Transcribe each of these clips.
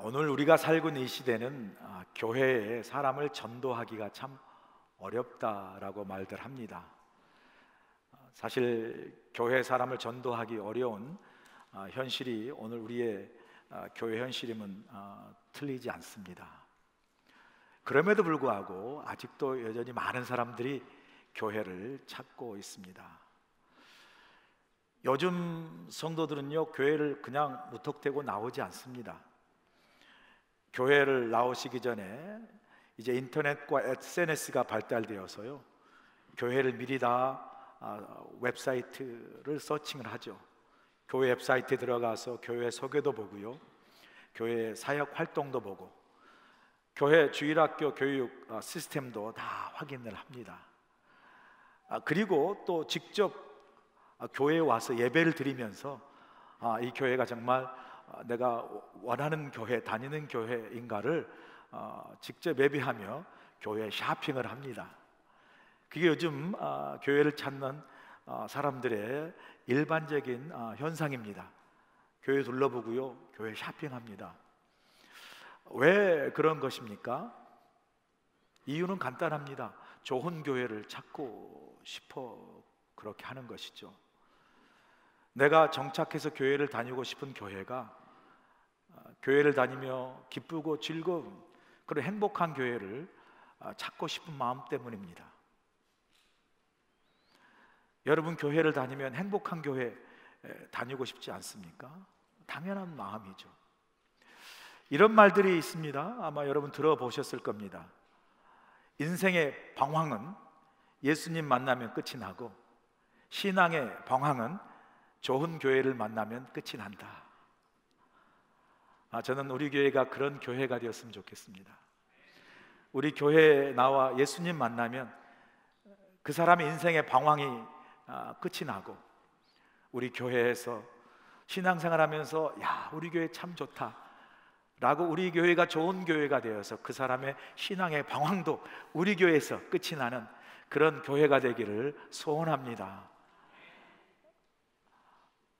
오늘 우리가 살고 있는 이 시대는 교회에 사람을 전도하기가 참 어렵다라고 말들 합니다. 사실 교회 사람을 전도하기 어려운 현실이 오늘 우리의 교회 현실임은 틀리지 않습니다. 그럼에도 불구하고 아직도 여전히 많은 사람들이 교회를 찾고 있습니다. 요즘 성도들은요, 교회를 그냥 무턱대고 나오지 않습니다. 교회를 나오시기 전에 이제 인터넷과 SNS가 발달되어서요, 교회를 미리 다 웹사이트를 서칭을 하죠. 교회 웹사이트에 들어가서 교회 소개도 보고요, 교회 사역 활동도 보고, 교회 주일학교 교육 시스템도 다 확인을 합니다. 그리고 또 직접 교회에 와서 예배를 드리면서 이 교회가 정말 내가 원하는 교회, 다니는 교회인가를 직접 예배하며 교회 쇼핑을 합니다. 그게 요즘 교회를 찾는 사람들의 일반적인 현상입니다. 교회 둘러보고요, 교회 쇼핑합니다. 왜 그런 것입니까? 이유는 간단합니다. 좋은 교회를 찾고 싶어 그렇게 하는 것이죠. 내가 정착해서 교회를 다니고 싶은 교회가 교회를 다니며 기쁘고 즐거운 그런 행복한 교회를 찾고 싶은 마음 때문입니다. 여러분, 교회를 다니면 행복한 교회 다니고 싶지 않습니까? 당연한 마음이죠. 이런 말들이 있습니다. 아마 여러분 들어보셨을 겁니다. 인생의 방황은 예수님 만나면 끝이 나고, 신앙의 방황은 좋은 교회를 만나면 끝이 난다. 저는 우리 교회가 그런 교회가 되었으면 좋겠습니다. 우리 교회에 나와 예수님 만나면 그 사람의 인생의 방황이 끝이 나고, 우리 교회에서 신앙생활하면서 야, 우리 교회 참 좋다 라고 우리 교회가 좋은 교회가 되어서 그 사람의 신앙의 방황도 우리 교회에서 끝이 나는 그런 교회가 되기를 소원합니다.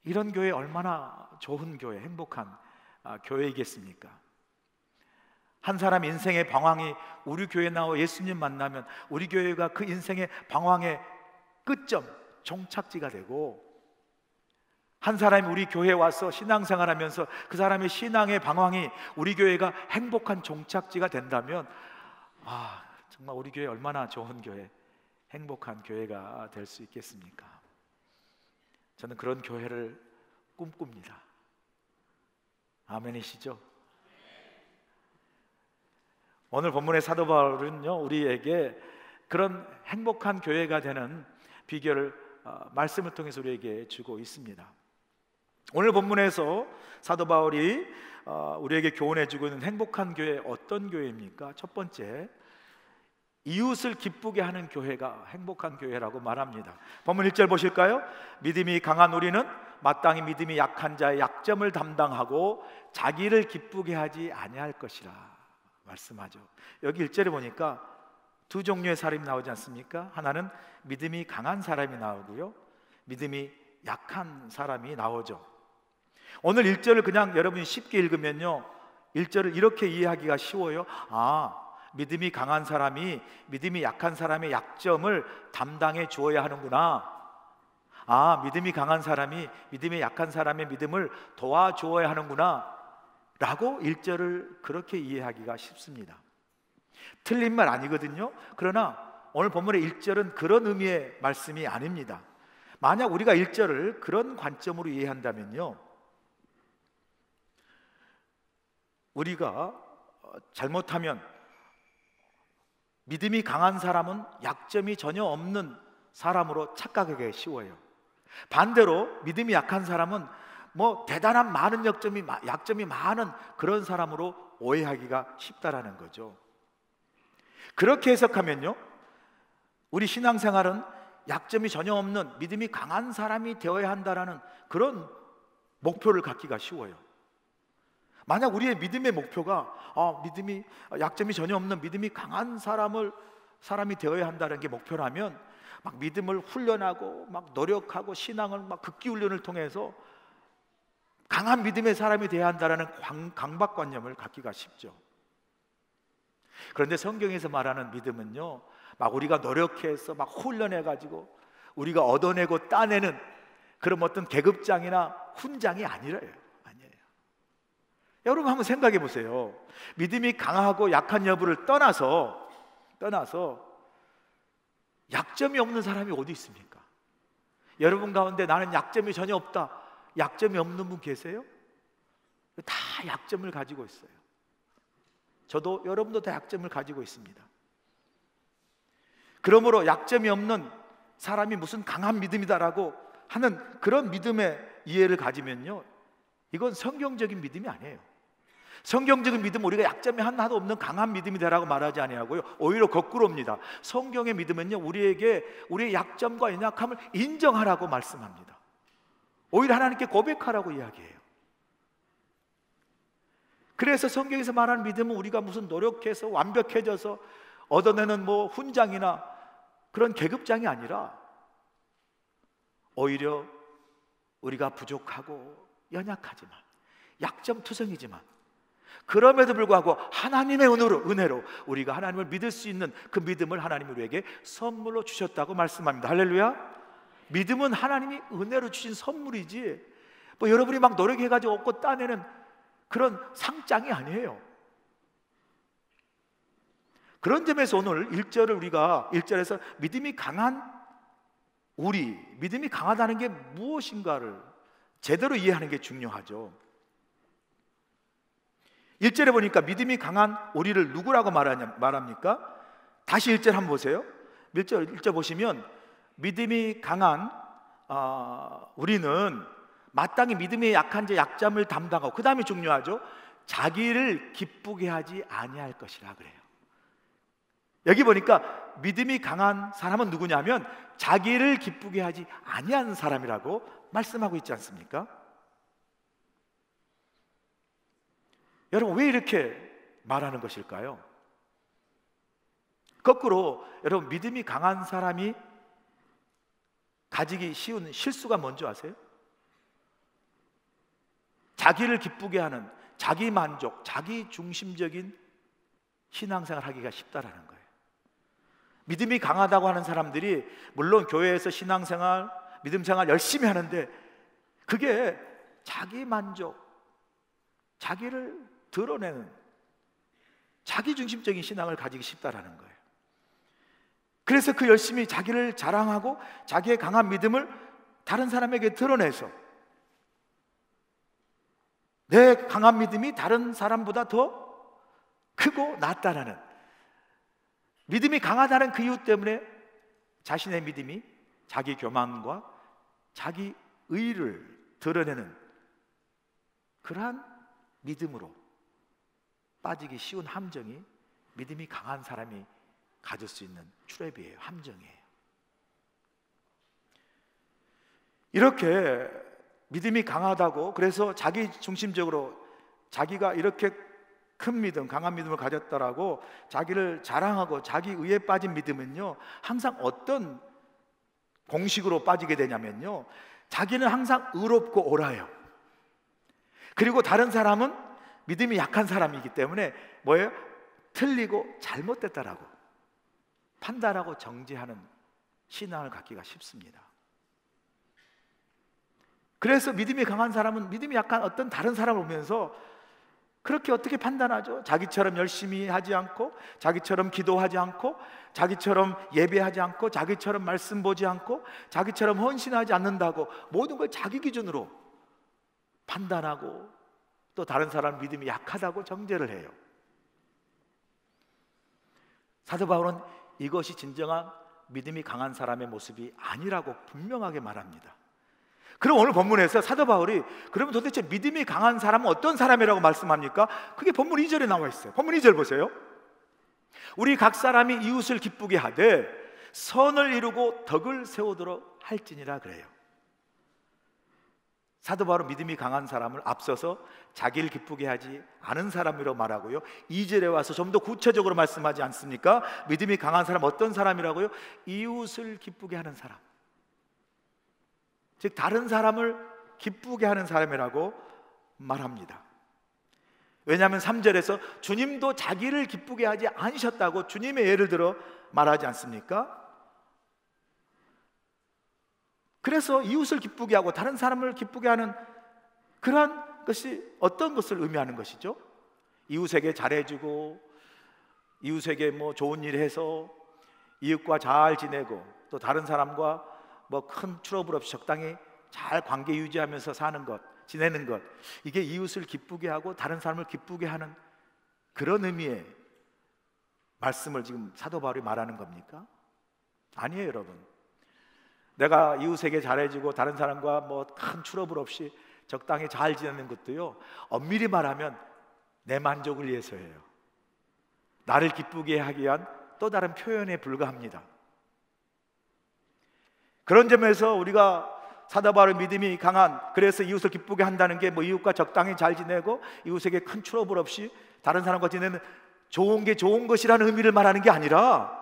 이런 교회 얼마나 좋은 교회, 행복한 교회이겠습니까? 한 사람 인생의 방황이 우리 교회에 나와 예수님 만나면 우리 교회가 그 인생의 방황의 끝점, 종착지가 되고, 한 사람이 우리 교회에 와서 신앙생활하면서 그 사람의 신앙의 방황이 우리 교회가 행복한 종착지가 된다면 정말 우리 교회 얼마나 좋은 교회, 행복한 교회가 될 수 있겠습니까? 저는 그런 교회를 꿈꿉니다. 아멘이시죠? 오늘 본문의 사도 바울은요, 우리에게 그런 행복한 교회가 되는 비결을 말씀을 통해서 우리에게 주고 있습니다. 오늘 본문에서 사도 바울이 우리에게 교훈해 주고 있는 행복한 교회, 어떤 교회입니까? 첫 번째, 이웃을 기쁘게 하는 교회가 행복한 교회라고 말합니다. 본문 1절 보실까요? 믿음이 강한 우리는 마땅히 믿음이 약한 자의 약점을 담당하고 자기를 기쁘게 하지 아니할 것이라 말씀하죠. 여기 1절에 보니까 두 종류의 사람이 나오지 않습니까? 하나는 믿음이 강한 사람이 나오고요, 믿음이 약한 사람이 나오죠. 오늘 1절을 그냥 여러분이 쉽게 읽으면요, 1절을 이렇게 이해하기가 쉬워요. 믿음이 강한 사람이 믿음이 약한 사람의 약점을 담당해 주어야 하는구나. 믿음이 강한 사람이 믿음이 약한 사람의 믿음을 도와주어야 하는구나 라고 1절을 그렇게 이해하기가 쉽습니다. 틀린 말 아니거든요. 그러나 오늘 본문의 1절은 그런 의미의 말씀이 아닙니다. 만약 우리가 1절을 그런 관점으로 이해한다면요, 우리가 잘못하면 믿음이 강한 사람은 약점이 전혀 없는 사람으로 착각하기 쉬워요. 반대로 믿음이 약한 사람은 대단한 많은 약점이 많은 그런 사람으로 오해하기가 쉽다라는 거죠. 그렇게 해석하면요, 우리 신앙생활은 약점이 전혀 없는 믿음이 강한 사람이 되어야 한다라는 그런 목표를 갖기가 쉬워요. 만약 우리의 믿음의 목표가 믿음이 약점이 전혀 없는 믿음이 강한 사람이 되어야 한다는 게 목표라면 막 믿음을 훈련하고 막 노력하고 신앙을 막 극기 훈련을 통해서 강한 믿음의 사람이 되어야 한다는 강박관념을 갖기가 쉽죠. 그런데 성경에서 말하는 믿음은요, 막 우리가 노력해서 막 훈련해가지고 우리가 얻어내고 따내는 그런 어떤 계급장이나 훈장이 아니에요. 여러분 한번 생각해 보세요. 믿음이 강하고 약한 여부를 떠나서 약점이 없는 사람이 어디 있습니까? 여러분 가운데 나는 약점이 전혀 없다, 약점이 없는 분 계세요? 다 약점을 가지고 있어요. 저도, 여러분도 다 약점을 가지고 있습니다. 그러므로 약점이 없는 사람이 무슨 강한 믿음이다라고 하는 그런 믿음의 이해를 가지면요, 이건 성경적인 믿음이 아니에요. 성경적인 믿음은 우리가 약점이 하나도 없는 강한 믿음이다라고 말하지 아니하고요, 오히려 거꾸로입니다. 성경의 믿음은요, 우리에게 우리의 약점과 연약함을 인정하라고 말씀합니다. 오히려 하나님께 고백하라고 이야기해요. 그래서 성경에서 말하는 믿음은 우리가 무슨 노력해서 완벽해져서 얻어내는 훈장이나 그런 계급장이 아니라 오히려 우리가 부족하고 연약하지만, 약점투성이지만, 그럼에도 불구하고 하나님의 은혜로 우리가 하나님을 믿을 수 있는 그 믿음을 하나님이 우리에게 선물로 주셨다고 말씀합니다. 할렐루야. 믿음은 하나님이 은혜로 주신 선물이지 여러분이 막 노력해가지고 얻고 따내는 그런 상장이 아니에요. 그런 점에서 오늘 1절에서 믿음이 강한 믿음이 강하다는 게 무엇인가를 제대로 이해하는 게 중요하죠. 1절에 보니까 믿음이 강한 우리를 누구라고 말합니까? 다시 1절 한번 보세요. 1절 보시면 믿음이 강한 우리는 마땅히 믿음이 약한 자 약점을 담당하고, 그 다음에 중요하죠, 자기를 기쁘게 하지 아니할 것이라 그래요. 여기 보니까 믿음이 강한 사람은 누구냐면 자기를 기쁘게 하지 아니하는 사람이라고 말씀하고 있지 않습니까? 여러분, 왜 이렇게 말하는 것일까요? 거꾸로 여러분, 믿음이 강한 사람이 가지기 쉬운 실수가 뭔지 아세요? 자기를 기쁘게 하는, 자기 만족, 자기 중심적인 신앙생활 하기가 쉽다라는 거예요. 믿음이 강하다고 하는 사람들이 물론 교회에서 신앙생활, 믿음생활 열심히 하는데 그게 자기 만족, 자기를 드러내는 자기중심적인 신앙을 가지기 쉽다라는 거예요. 그래서 그 열심히 자기를 자랑하고 자기의 강한 믿음을 다른 사람에게 드러내서 내 강한 믿음이 다른 사람보다 더 크고 낫다라는, 믿음이 강하다는 그 이유 때문에 자신의 믿음이 자기 교만과 자기 의를 드러내는 그러한 믿음으로 빠지기 쉬운 함정이 믿음이 강한 사람이 가질 수 있는 트랩이에요. 함정이에요. 이렇게 믿음이 강하다고, 그래서 자기 중심적으로 자기가 이렇게 큰 믿음, 강한 믿음을 가졌다라고 자기를 자랑하고 자기 의에 빠진 믿음은요, 항상 어떤 공식으로 빠지게 되냐면요, 자기는 항상 의롭고 옳아요. 그리고 다른 사람은 믿음이 약한 사람이기 때문에 뭐예요? 틀리고 잘못됐다라고 판단하고 정죄하는 신앙을 갖기가 쉽습니다. 그래서 믿음이 강한 사람은 믿음이 약한 어떤 다른 사람을 보면서 그렇게 어떻게 판단하죠? 자기처럼 열심히 하지 않고, 자기처럼 기도하지 않고, 자기처럼 예배하지 않고, 자기처럼 말씀 보지 않고, 자기처럼 헌신하지 않는다고 모든 걸 자기 기준으로 판단하고 또 다른 사람 믿음이 약하다고 정죄를 해요. 사도 바울은 이것이 진정한 믿음이 강한 사람의 모습이 아니라고 분명하게 말합니다. 그럼 오늘 본문에서 사도 바울이 그러면 도대체 믿음이 강한 사람은 어떤 사람이라고 말씀합니까? 그게 본문 2절에 나와 있어요. 본문 2절 보세요. 우리 각 사람이 이웃을 기쁘게 하되 선을 이루고 덕을 세우도록 할지니라 그래요. 사도 바울은 믿음이 강한 사람을 앞서서 자기를 기쁘게 하지 않은 사람이라고 말하고요, 2절에 와서 좀 더 구체적으로 말씀하지 않습니까? 믿음이 강한 사람 어떤 사람이라고요? 이웃을 기쁘게 하는 사람, 즉 다른 사람을 기쁘게 하는 사람이라고 말합니다. 왜냐하면 3절에서 주님도 자기를 기쁘게 하지 않으셨다고 주님의 예를 들어 말하지 않습니까? 그래서 이웃을 기쁘게 하고 다른 사람을 기쁘게 하는 그러한 것이 어떤 것을 의미하는 것이죠? 이웃에게 잘해주고, 이웃에게 뭐 좋은 일 해서 이웃과 잘 지내고, 또 다른 사람과 뭐 큰 트러블 없이 적당히 잘 관계 유지하면서 사는 것, 지내는 것, 이게 이웃을 기쁘게 하고 다른 사람을 기쁘게 하는 그런 의미의 말씀을 지금 사도 바울이 말하는 겁니까? 아니에요, 여러분. 내가 이웃에게 잘해주고 다른 사람과 뭐 큰 트러블 없이 적당히 잘 지내는 것도요, 엄밀히 말하면 내 만족을 위해서예요. 나를 기쁘게 하기 위한 또 다른 표현에 불과합니다. 그런 점에서 우리가 사도 바울의 믿음이 강한, 그래서 이웃을 기쁘게 한다는 게 뭐 이웃과 적당히 잘 지내고 이웃에게 큰 트러블 없이 다른 사람과 지내는 좋은 게 좋은 것이라는 의미를 말하는 게 아니라,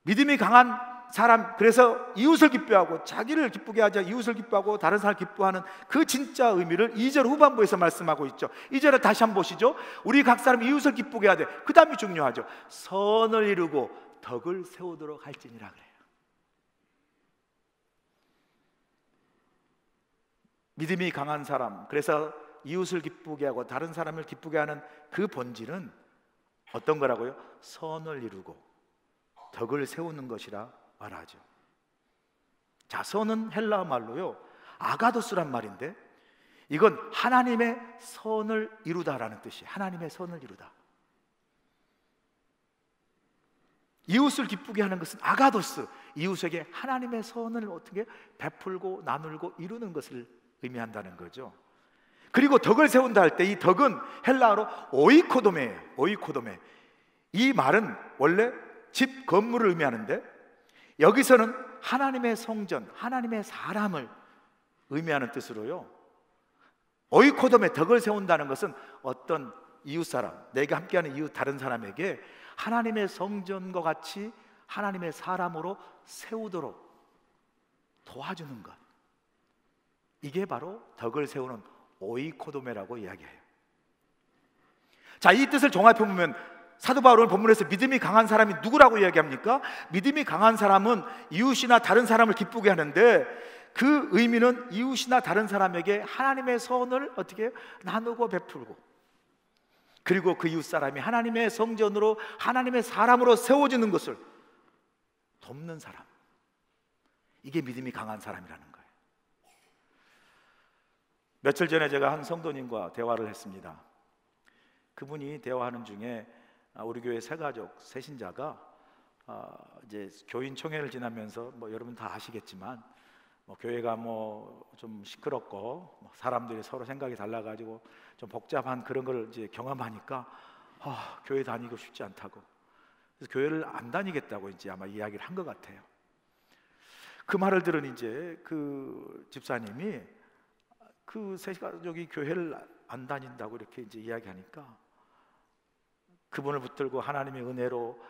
믿음이 강한 사람, 그래서 이웃을 기뻐하고 자기를 기쁘게 하자 이웃을 기뻐하고 다른 사람을 기뻐하는 그 진짜 의미를 2절 후반부에서 말씀하고 있죠. 2절을 다시 한번 보시죠. 우리 각 사람 이웃을 기쁘게 하되, 그 다음이 중요하죠. 선을 이루고 덕을 세우도록 할지니라 그래요. 믿음이 강한 사람, 그래서 이웃을 기쁘게 하고 다른 사람을 기쁘게 하는 그 본질은 어떤 거라고요? 선을 이루고 덕을 세우는 것이라 말하죠. 자, 선은 헬라어 말로요, 아가도스란 말인데, 이건 하나님의 선을 이루다라는 뜻이에요. 하나님의 선을 이루다. 이웃을 기쁘게 하는 것은 아가도스, 이웃에게 하나님의 선을 어떻게 베풀고 나누고 이루는 것을 의미한다는 거죠. 그리고 덕을 세운다 할 때 이 덕은 헬라어로 오이코도메예요. 오이코도메. 이 말은 원래 집, 건물을 의미하는데, 여기서는 하나님의 성전, 하나님의 사람을 의미하는 뜻으로요, 오이코돔에 덕을 세운다는 것은 어떤 이웃 사람, 내가 함께하는 이웃 다른 사람에게 하나님의 성전과 같이 하나님의 사람으로 세우도록 도와주는 것, 이게 바로 덕을 세우는 오이코도메라고 이야기해요. 자, 이 뜻을 종합해 보면 사도 바울은 본문에서 믿음이 강한 사람이 누구라고 이야기합니까? 믿음이 강한 사람은 이웃이나 다른 사람을 기쁘게 하는데, 그 의미는 이웃이나 다른 사람에게 하나님의 선을 어떻게 나누고 베풀고, 그리고 그 이웃 사람이 하나님의 성전으로 하나님의 사람으로 세워지는 것을 돕는 사람, 이게 믿음이 강한 사람이라는 거예요. 며칠 전에 제가 한 성도님과 대화를 했습니다. 그분이 대화하는 중에 우리 교회 새가족 새신자가 이제 교인 총회를 지나면서 뭐 여러분 다 아시겠지만 뭐 교회가 뭐 좀 시끄럽고 사람들이 서로 생각이 달라가지고 좀 복잡한 그런 걸 이제 경험하니까 교회 다니고 싶지 않다고, 그래서 교회를 안 다니겠다고 이제 아마 이야기를 한 것 같아요. 그 말을 들은 이제 그 집사님이 그 새가족이 교회를 안 다닌다고 이렇게 이제 이야기하니까 그분을 붙들고 하나님의 은혜로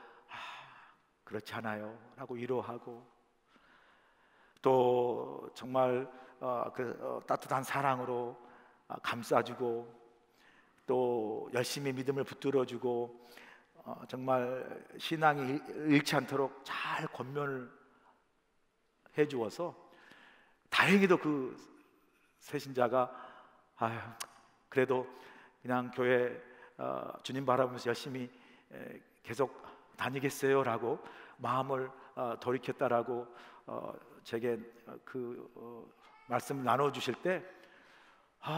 그렇지 않아요 라고 위로하고, 또 정말 따뜻한 사랑으로 감싸주고, 또 열심히 믿음을 붙들어주고, 정말 신앙이 잃지 않도록 잘 권면을 해주어서 다행히도 그 새신자가 그래도 그냥 교회 주님 바라보면서 열심히 계속 다니겠어요 라고 마음을 돌이켰다라고 제게 그 말씀을 나눠주실 때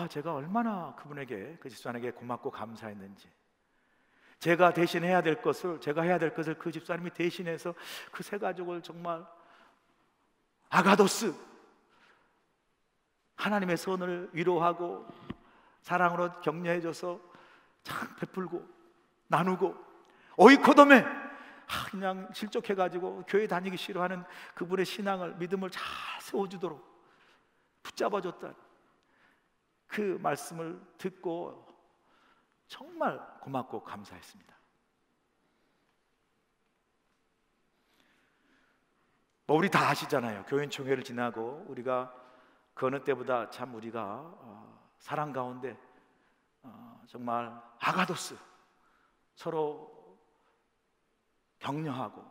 제가 얼마나 그분에게, 그 집사님에게 고맙고 감사했는지, 제가 대신 해야 될 것을, 제가 해야 될 것을 그 집사님이 대신해서 그 세 가족을 정말 아가도스, 하나님의 선을 위로하고 사랑으로 격려해줘서 참 베풀고 나누고, 오이코돔에 그냥 실족해가지고 교회 다니기 싫어하는 그분의 신앙을, 믿음을 잘 세워주도록 붙잡아줬다, 그 말씀을 듣고 정말 고맙고 감사했습니다. 뭐 우리 다 아시잖아요. 교인 총회를 지나고 우리가 그 어느 때보다 참 우리가 사랑 가운데 정말 아가도스, 서로 격려하고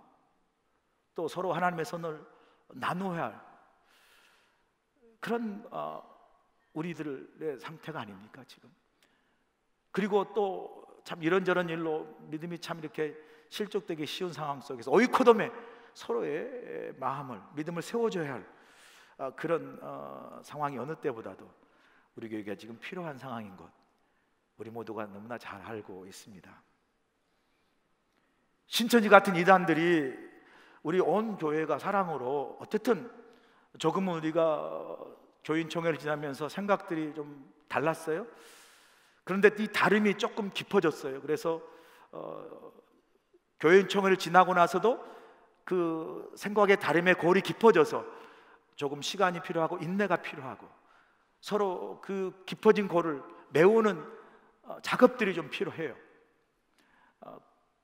또 서로 하나님의 선을 나누어야 할 그런 우리들의 상태가 아닙니까 지금? 그리고 또 참 이런저런 일로 믿음이 참 이렇게 실족되기 쉬운 상황 속에서 오이코돔에 서로의 마음을, 믿음을 세워줘야 할 그런 상황이 어느 때보다도 우리 교회가 지금 필요한 상황인 것, 우리 모두가 너무나 잘 알고 있습니다. 신천지 같은 이단들이 우리 온 교회가 사랑으로 어쨌든 조금은 우리가 교인총회를 지나면서 생각들이 좀 달랐어요. 그런데 이 다름이 조금 깊어졌어요. 그래서 교인총회를 지나고 나서도 그 생각의 다름의 골이 깊어져서 조금 시간이 필요하고 인내가 필요하고 서로 그 깊어진 골을 메우는 작업들이 좀 필요해요.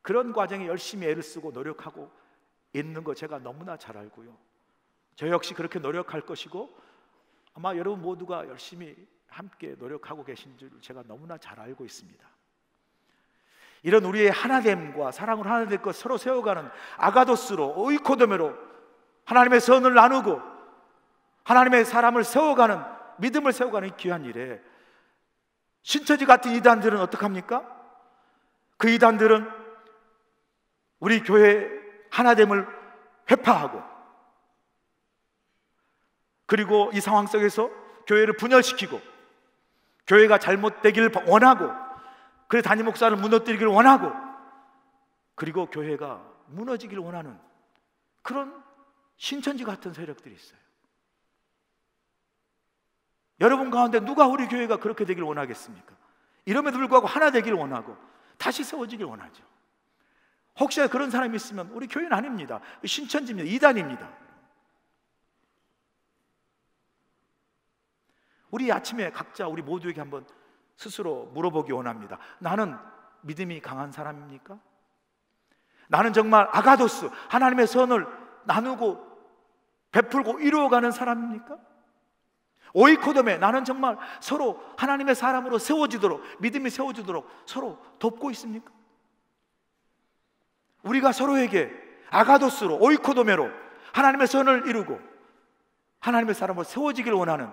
그런 과정에 열심히 애를 쓰고 노력하고 있는 거 제가 너무나 잘 알고요. 저 역시 그렇게 노력할 것이고 아마 여러분 모두가 열심히 함께 노력하고 계신 줄 제가 너무나 잘 알고 있습니다. 이런 우리의 하나됨과 사랑으로 하나될 것 서로 세워가는 아가도스로 오이코도메로 하나님의 선을 나누고 하나님의 사람을 세워가는, 믿음을 세워가는 귀한 일에 신천지 같은 이단들은 어떡합니까? 그 이단들은 우리 교회의 하나됨을 회파하고 그리고 이 상황 속에서 교회를 분열시키고 교회가 잘못되기를 원하고 그래 담임 목사를 무너뜨리기를 원하고 그리고 교회가 무너지기를 원하는 그런 신천지 같은 세력들이 있어요. 여러분 가운데 누가 우리 교회가 그렇게 되기를 원하겠습니까? 이럼에도 불구하고 하나 되기를 원하고 다시 세워지기를 원하죠. 혹시 그런 사람이 있으면 우리 교회는 아닙니다. 신천지입니다. 이단입니다. 우리 아침에 각자 우리 모두에게 한번 스스로 물어보기 원합니다. 나는 믿음이 강한 사람입니까? 나는 정말 아가도스, 하나님의 선을 나누고 베풀고 이루어가는 사람입니까? 오이코돔에 나는 정말 서로 하나님의 사람으로 세워지도록, 믿음이 세워지도록 서로 돕고 있습니까? 우리가 서로에게 아가도스로 오이코돔에로 하나님의 선을 이루고 하나님의 사람으로 세워지기를 원하는,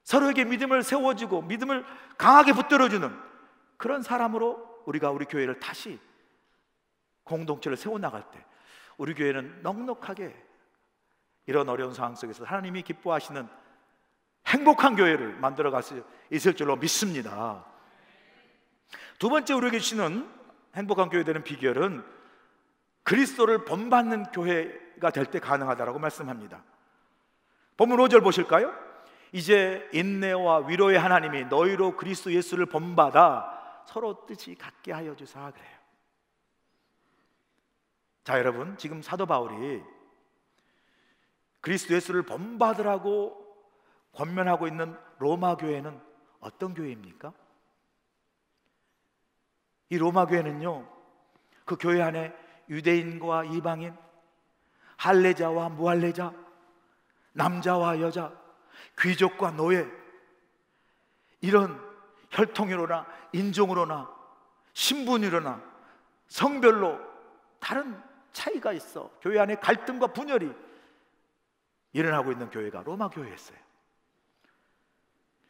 서로에게 믿음을 세워주고 믿음을 강하게 붙들어주는 그런 사람으로 우리가 우리 교회를 다시 공동체를 세워나갈 때 우리 교회는 넉넉하게 이런 어려운 상황 속에서 하나님이 기뻐하시는 행복한 교회를 만들어갈 수 있을 줄로 믿습니다. 두 번째 우리에게 주시는 행복한 교회 되는 비결은 그리스도를 본받는 교회가 될 때 가능하다라고 말씀합니다. 본문 5절 보실까요? 이제 인내와 위로의 하나님이 너희로 그리스도 예수를 본받아 서로 뜻이 같게 하여 주사 그래요. 자, 여러분, 지금 사도 바울이 그리스도 예수를 본받으라고 권면하고 있는 로마 교회는 어떤 교회입니까? 이 로마 교회는요, 그 교회 안에 유대인과 이방인, 할례자와 무할례자, 남자와 여자, 귀족과 노예, 이런 혈통으로나 인종으로나 신분으로나 성별로 다른 차이가 있어 교회 안에 갈등과 분열이 일어나고 있는 교회가 로마 교회였어요.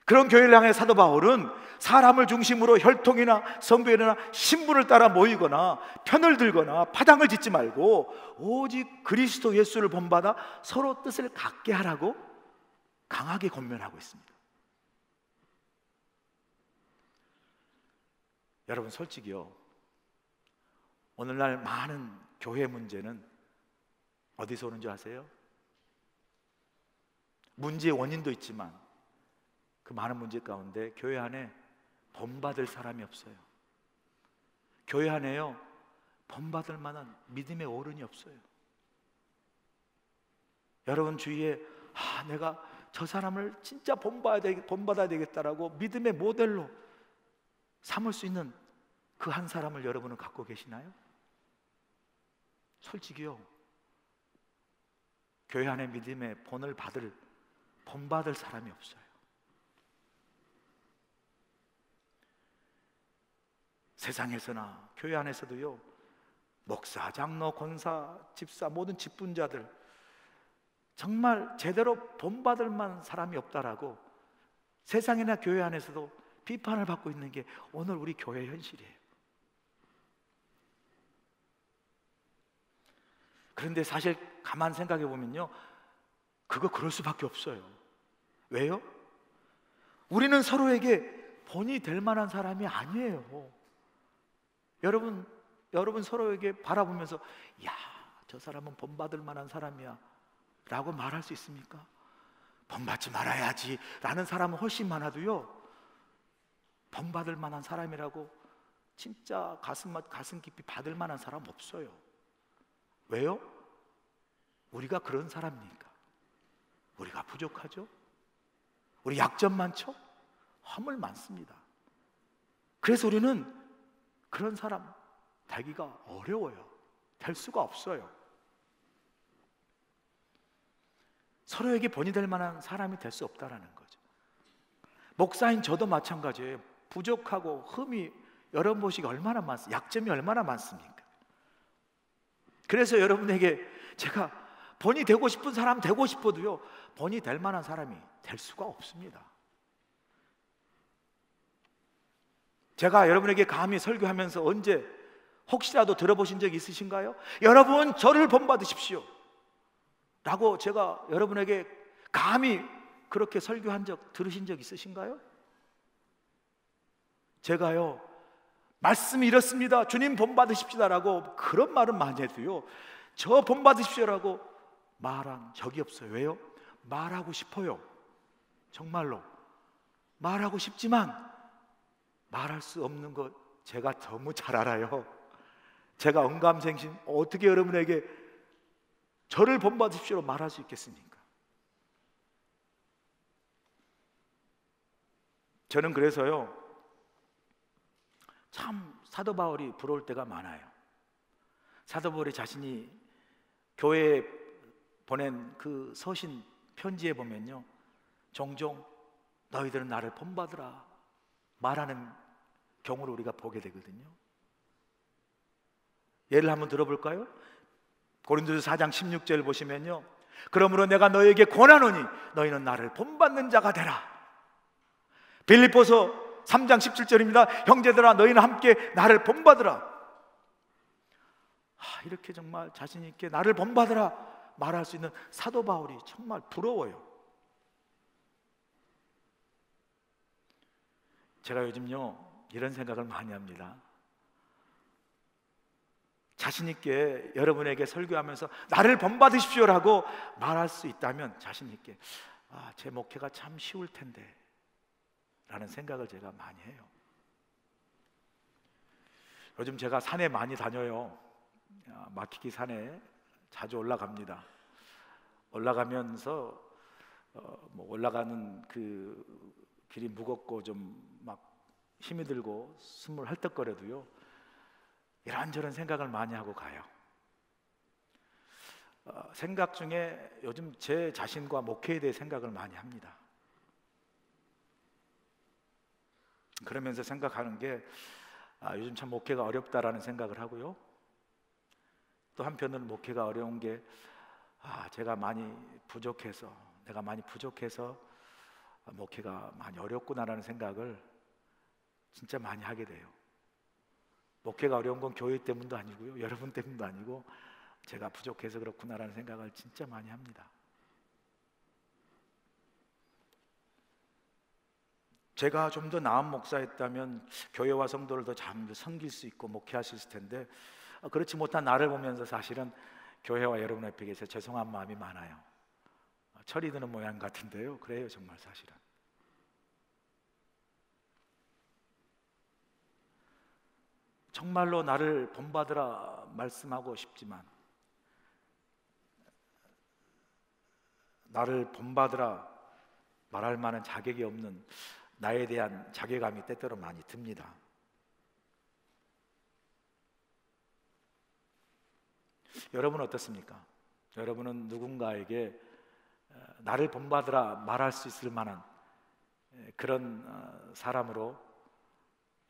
그런 교회를 향해 사도 바울은 사람을 중심으로 혈통이나 성별이나 신분을 따라 모이거나 편을 들거나 파당을 짓지 말고 오직 그리스도 예수를 본받아 서로 뜻을 같게 하라고 강하게 권면하고 있습니다. 여러분, 솔직히요, 오늘날 많은 교회 문제는 어디서 오는 줄 아세요? 문제의 원인도 있지만 그 많은 문제 가운데 교회 안에 본받을 사람이 없어요. 교회 안에요, 본받을 만한 믿음의 어른이 없어요. 여러분 주위에 내가 저 사람을 진짜 본받아야 되겠다라고 믿음의 모델로 삼을 수 있는 그 한 사람을 여러분은 갖고 계시나요? 솔직히요, 교회 안에 믿음의 본받을 사람이 없어요. 세상에서나 교회 안에서도요, 목사, 장로, 권사, 집사, 모든 직분자들 정말 제대로 본받을 만한 사람이 없다라고 세상이나 교회 안에서도 비판을 받고 있는 게 오늘 우리 교회 현실이에요. 그런데 사실 가만 생각해 보면요, 그럴 수밖에 없어요. 왜요? 우리는 서로에게 본이 될 만한 사람이 아니에요. 여러분 서로에게 바라보면서 야, 저 사람은 본받을 만한 사람이야 라고 말할 수 있습니까? 본받지 말아야지 라는 사람은 훨씬 많아도요, 본받을 만한 사람이라고 진짜 가슴 깊이 받을 만한 사람 없어요. 왜요? 우리가 그런 사람이니까. 우리가 부족하죠? 우리 약점 많죠? 허물 많습니다. 그래서 우리는 그런 사람 되기가 어려워요. 될 수가 없어요. 서로에게 본이 될 만한 사람이 될 수 없다라는 거죠. 목사인 저도 마찬가지예요. 부족하고 흠이 여러분 보시기 얼마나 많습니까? 약점이 얼마나 많습니까? 그래서 여러분에게 제가 본이 되고 싶은 사람 되고 싶어도요, 본이 될 만한 사람이 될 수가 없습니다. 제가 여러분에게 감히 설교하면서 언제 혹시라도 들어보신 적 있으신가요? 여러분 저를 본받으십시오 라고 제가 여러분에게 감히 그렇게 설교한 적 들으신 적 있으신가요? 제가요, 말씀이 이렇습니다, 주님 본받으십시다라고 그런 말은 많이 해도요, 저 본받으십시오라고 말한 적이 없어요. 왜요? 말하고 싶어요. 정말로 말하고 싶지만 말할 수 없는 것 제가 너무 잘 알아요. 제가 언감생심 어떻게 여러분에게 저를 본받으십시오로 말할 수 있겠습니까? 저는 그래서요, 참 사도 바울이 부러울 때가 많아요. 사도 바울이 자신이 교회에 보낸 그 서신 편지에 보면요, 종종 너희들은 나를 본받으라 말하는 경우를 우리가 보게 되거든요. 예를 한번 들어볼까요? 고린도서 4장 16절 보시면요, 그러므로 내가 너에게 권하노니 너희는 나를 본받는 자가 되라. 빌립보서 3장 17절입니다. 형제들아 너희는 함께 나를 본받으라. 이렇게 정말 자신 있게 나를 본받으라 말할 수 있는 사도 바울이 정말 부러워요. 제가 요즘요 이런 생각을 많이 합니다. 자신 있게 여러분에게 설교하면서 나를 본받으십시오라고 말할 수 있다면 자신 있게 제 목회가 참 쉬울 텐데 라는 생각을 제가 많이 해요. 요즘 제가 산에 많이 다녀요. 마키키 산에 자주 올라갑니다. 올라가면서 올라가는 그 길이 무겁고 좀 막 힘이 들고 숨을 헐떡거려도요, 이런저런 생각을 많이 하고 가요. 생각 중에 요즘 제 자신과 목회에 대해 생각을 많이 합니다. 그러면서 생각하는 게 요즘 참 목회가 어렵다라는 생각을 하고요, 또 한편으로는 목회가 어려운 게 제가 많이 부족해서, 내가 많이 부족해서 목회가 많이 어렵구나라는 생각을 진짜 많이 하게 돼요. 목회가 어려운 건 교회 때문도 아니고요, 여러분 때문도 아니고 제가 부족해서 그렇구나라는 생각을 진짜 많이 합니다. 제가 좀 더 나은 목사였다면 교회와 성도를 더 잘 섬길 수 있고 목회하실 텐데, 그렇지 못한 나를 보면서 사실은 교회와 여러분 앞에 계셔 죄송한 마음이 많아요. 철이 드는 모양 같은데요, 그래요 정말 사실은. 정말로 나를 본받으라 말씀하고 싶지만, 나를 본받으라 말할 만한 자격이 없는 나에 대한 자괴감이 때때로 많이 듭니다. 여러분은 어떻습니까? 여러분은 누군가에게 나를 본받으라 말할 수 있을 만한 그런 사람으로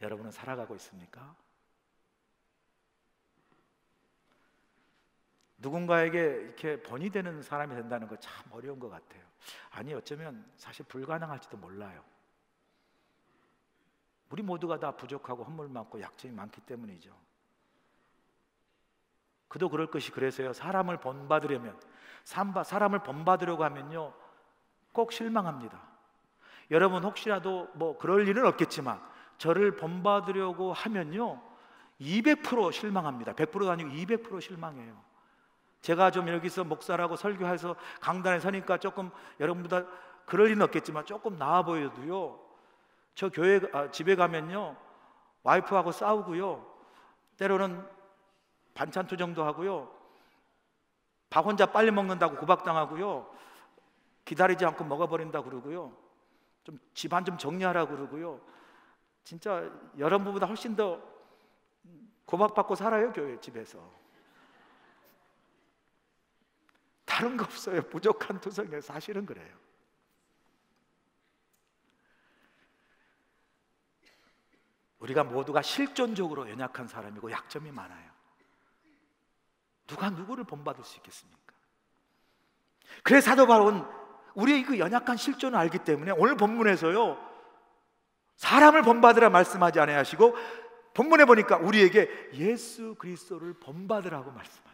여러분은 살아가고 있습니까? 누군가에게 이렇게 본이 되는 사람이 된다는 거 참 어려운 것 같아요. 아니, 어쩌면 사실 불가능할지도 몰라요. 우리 모두가 다 부족하고 허물 많고 약점이 많기 때문이죠. 그도 그럴 것이 그래서요, 사람을 본받으려면, 사람을 본받으려고 하면요 꼭 실망합니다. 여러분 혹시라도 뭐 그럴 일은 없겠지만 저를 본받으려고 하면요 200% 실망합니다. 100%도 아니고 200% 실망해요. 제가 좀 여기서 목사라고 설교해서 강단에 서니까 조금 여러분보다 그럴 일은 없겠지만 조금 나아 보여도요, 저 집에 가면요 와이프하고 싸우고요, 때로는 반찬 투정도 하고요, 밥 혼자 빨리 먹는다고 구박당하고요, 기다리지 않고 먹어버린다고 그러고요, 좀 집안 좀 정리하라고 그러고요, 진짜 여러분보다 훨씬 더 구박받고 살아요, 교회 집에서. 다른 거 없어요. 부족한 투성이에요. 사실은 그래요. 우리가 모두가 실존적으로 연약한 사람이고 약점이 많아요. 누가 누구를 본받을 수 있겠습니까? 그래서 사도 바울은 우리의 그 연약한 실존을 알기 때문에 오늘 본문에서요 사람을 본받으라 말씀하지 아니하시고 본문에 보니까 우리에게 예수 그리스도를 본받으라고 말씀하세요.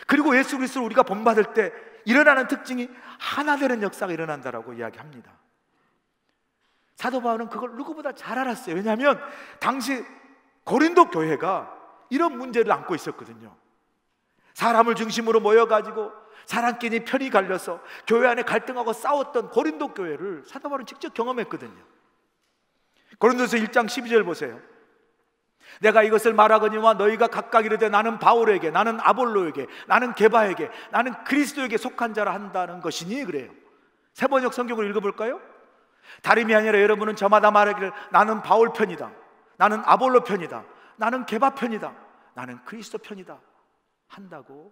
그리고 예수 그리스도를 우리가 본받을 때 일어나는 특징이 하나 되는 역사가 일어난다라고 이야기합니다. 사도 바울은 그걸 누구보다 잘 알았어요. 왜냐하면 당시 고린도 교회가 이런 문제를 안고 있었거든요. 사람을 중심으로 모여가지고 사람끼리 편이 갈려서 교회 안에 갈등하고 싸웠던 고린도 교회를 사도 바울은 직접 경험했거든요. 고린도서 1장 12절 보세요. 내가 이것을 말하거니와 너희가 각각 이르되 나는 바울에게, 나는 아볼로에게, 나는 게바에게, 나는 그리스도에게 속한 자라 한다는 것이니, 그래요. 세번역 성경을 읽어볼까요? 다름이 아니라 여러분은 저마다 말하기를 나는 바울 편이다, 나는 아볼로 편이다, 나는 게바 편이다, 나는 그리스도 편이다 한다고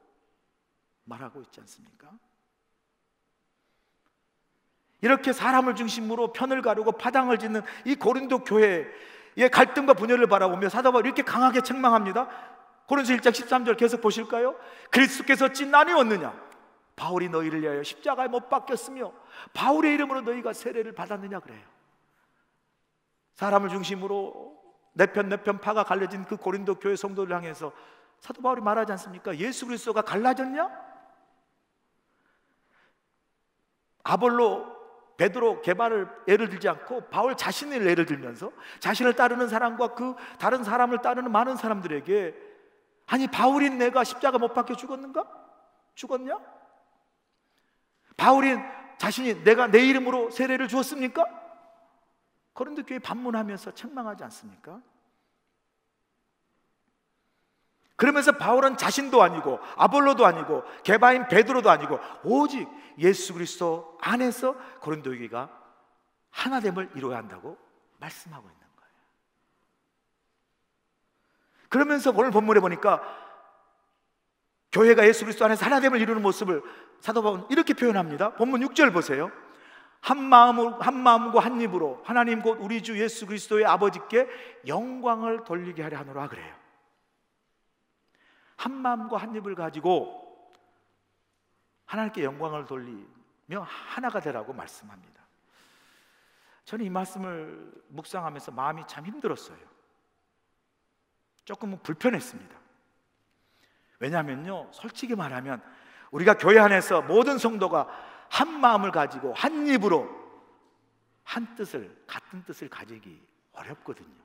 말하고 있지 않습니까? 이렇게 사람을 중심으로 편을 가르고 파당을 짓는 이 고린도 교회의 갈등과 분열을 바라보며 사도 바울이 이렇게 강하게 책망합니다. 고린도서 1장 13절 계속 보실까요? 그리스도께서 어찌 나뉘었느냐? 바울이 너희를 위하여 십자가에 못 박혔으며 바울의 이름으로 너희가 세례를 받았느냐 그래요. 사람을 중심으로 내 편 파가 갈려진 그 고린도 교회 성도를 향해서 사도 바울이 말하지 않습니까? 예수 그리스도가 갈라졌냐? 아볼로, 베드로, 게바를 예를 들지 않고 바울 자신을 예를 들면서 자신을 따르는 사람과 그 다른 사람을 따르는 많은 사람들에게 아니 바울인 내가 십자가 못 박혀 죽었는가? 죽었냐? 바울인 자신이 내가 내 이름으로 세례를 주었습니까? 고린도 교회 반문하면서 책망하지 않습니까? 그러면서 바울은 자신도 아니고 아볼로도 아니고 게바인 베드로도 아니고 오직 예수 그리스도 안에서 고린도 교회가 하나됨을 이루어야 한다고 말씀하고 있는 거예요. 그러면서 오늘 본문에 보니까 교회가 예수 그리스도 안에서 하나됨을 이루는 모습을 사도 바울은 이렇게 표현합니다. 본문 6절 보세요. 한 마음과 한 입으로 하나님 곧 우리 주 예수 그리스도의 아버지께 영광을 돌리게 하려 하노라 그래요. 한 마음과 한 입을 가지고 하나님께 영광을 돌리며 하나가 되라고 말씀합니다. 저는 이 말씀을 묵상하면서 마음이 참 힘들었어요. 조금은 불편했습니다. 왜냐하면요, 솔직히 말하면 우리가 교회 안에서 모든 성도가 한 마음을 가지고 한 입으로 한 뜻을, 같은 뜻을 가지기 어렵거든요.